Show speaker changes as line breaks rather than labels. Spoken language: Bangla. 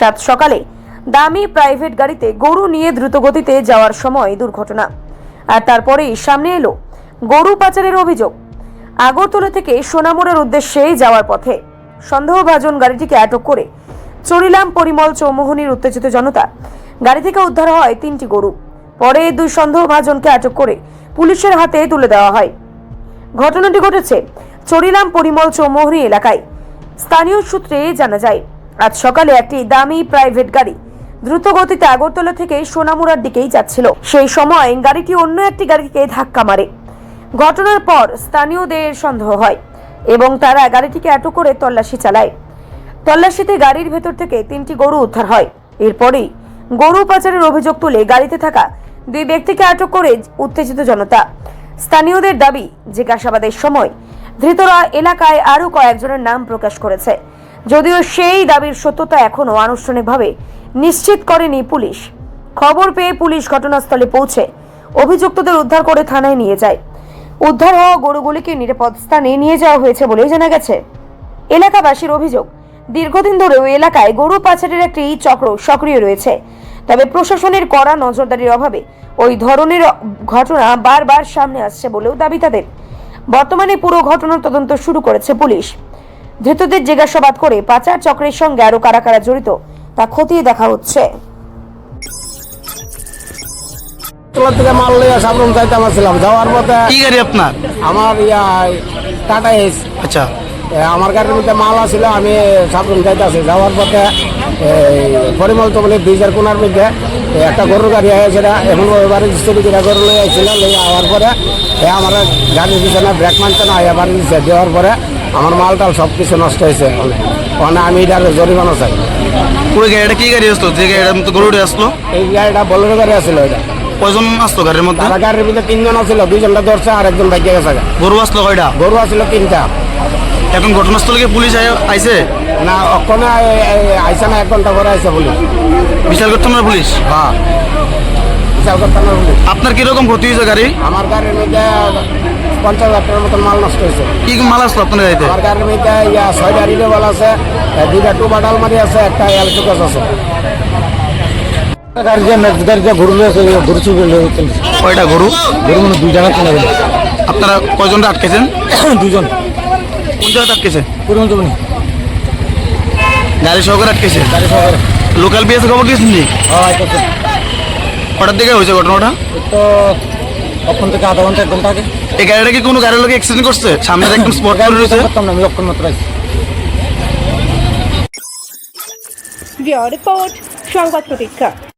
সাত সকালে দামি প্রাইভেট গাড়িতে গরু নিয়ে দ্রুতগতিতে যাওয়ার সময় দুর্ঘটনা। আর তারপরেই সামনে এলো গরু পাচারের অভিযোগ। আগরতলা থেকে সোনামুড়ার উদ্দেশ্যে যাওয়ার পথে সন্দেহভাজন গাড়িটিকে আটক করে চরিলাম পরিমল চৌমোহনীর উত্তেজিত জনতা। গাড়ি থেকে উদ্ধার হয় 3টি গরু। পরে দুই সন্দেহভাজনকে আটক করে পুলিশের হাতে তুলে দেওয়া হয়। ঘটনাটি ঘটেছে চরিলাম পরিমল চৌমোহনী এলাকায়। স্থানীয় সূত্রে জানা যায়, আজ সকালে একটি দামি প্রাইভেট গাড়ি দ্রুত গতিতে আগরতলা থেকে সোনামুড়ার দিকেই যাচ্ছিল। সেই সময় গাড়িটি অন্য একটি গাড়িকে ধাক্কা মারে। ঘটনার পর স্থানীয়দের সন্দেহ হয় এবং তারা গাড়িটিকে আটক করে তল্লাশি চালায়। তল্লাশিতে গাড়ির ভেতর থেকে 3টি গরু উদ্ধার হয়। এরপরেই গরু পাচারের অভিযোগ তুলে গাড়িতে থাকা দুই ব্যক্তিকে আটক করে উত্তেজিত জনতা। স্থানীয়দের দাবি, জিজ্ঞাসাবাদের সময় ধৃতরা এলাকায় আরও কয়েকজনের নাম প্রকাশ করেছে, যদিও সেই দাবির সত্যতা এখনও আনুষ্ঠানিকভাবে নিশ্চিত করেনি পুলিশ। খবর পেয়ে পুলিশ ঘটনাস্থলে পৌঁছে অভিযুক্তদের উদ্ধার করে থানায় নিয়ে যায়। উদ্ধার হওয়া গরুগুলিকে নিরাপদ স্থানে নিয়ে যাওয়া হয়েছে বলে জানা গেছে। এলাকাবাসীর অভিযোগ, দীর্ঘদিন ধরে ওই এলাকায় গরু পাচারের একটি চক্র সক্রিয় রয়েছে। তবে প্রশাসনের কড়া নজরদারির অভাবে ওই ধরনের ঘটনা বারবার সামনে আসছে বলেও দাবি তাদের। বর্তমানে পুরো ঘটনার তদন্ত শুরু করেছে পুলিশ। ধৃতদের জিজ্ঞাসাবাদ করে পাচার চক্রের সঙ্গে আরো কারা কারা জড়িত তা খতিয়ে দেখা হচ্ছে।
থেকে মাল লিয়ে সাবরুম যাইতাম আসছিলাম, যাওয়ার পথে
কি গাড়ি আপনার?
আমার টাটা এস।
আচ্ছা,
আমার গাড়ির মধ্যে মাল আসছিল, আমি সাবরুম যাইতেছি। যাওয়ার পথে পরিমল তো বলে ব্রিজের কোনার মধ্যে একটা গরুর গাড়ি আইছিল। এখন ওই বাড়ির স্ত্রীরা গরু লই আইছিল। লই আওয়ার পরে আমার গাড়ির পিছনে ব্রেক মানতে না আইয়া বাড়ি দিচ্ছে। দেওয়ার পরে আমার মাল টাল সব কিছু নষ্ট হয়েছে। ওখানে আমি এটার জরিমানা চাই।
ওই গাড়িটা কি গাড়ি আসলো? যে গাড়িটার মতো গরুটি আসলো,
এই গাড়িটা বোলেরো গাড়ি আসছিল। ওইটা
কয়জন আসলো গাড়ির মধ্যে?
তারা গাড়ির ভিতরে 3 জন আসছিল, 2জনটা ধরছে আর একজন বাইকে গেছে।
গরু আসলো কয়টা?
গরু আসছিল 3টা।
এখন ঘটনাস্থলে কি পুলিশ আইছে?
না, ওখানে আইসা না, 1 ঘন্টা করে আইসা পুলিশ।
বিচার করতাম না পুলিশ?
হ্যাঁ, বিচার করতাম না পুলিশ।
আপনার কিরকম ক্ষতি হয়েছে গাড়ি?
আমার গাড়ির মধ্যে 50,000 টাকার মতন মাল নষ্ট হয়েছে।
কি মাল আসলো আপনার গাড়িতে?
আমার গাড়ির মধ্যে 6টা রিডেবল আছে, 2টা টুবা ডালমারি আছে, একটা এলপিকস আছে।
কয়টা গরু?
গরু মানে 2 জায়গা চলে গেল।
আপনারা কয়জন আটকেছেন?
2 জন।
কোন জায়গায় আটকেছে?
পরিমল তো নেই,
গাড়ি সহকারে আটকেছে।
গাড়ি সহকারে।
লোকাল বিএস খবর দিয়েছেন? কটার দিকে হয়েছে ঘটনাটা?
তো ওখান থেকে আধা ঘন্টা 1 ঘন্টা আগে।
এই গাড়িটা কি কোনো গাড়ির লোক অ্যাক্সিডেন্ট করছে? সামনে একদম স্পট করে রয়েছে।
করতাম না, আমি অক্ষণ মাত্র আইছি।
রিপোর্ট সংবাদ প্রতীক্ষা।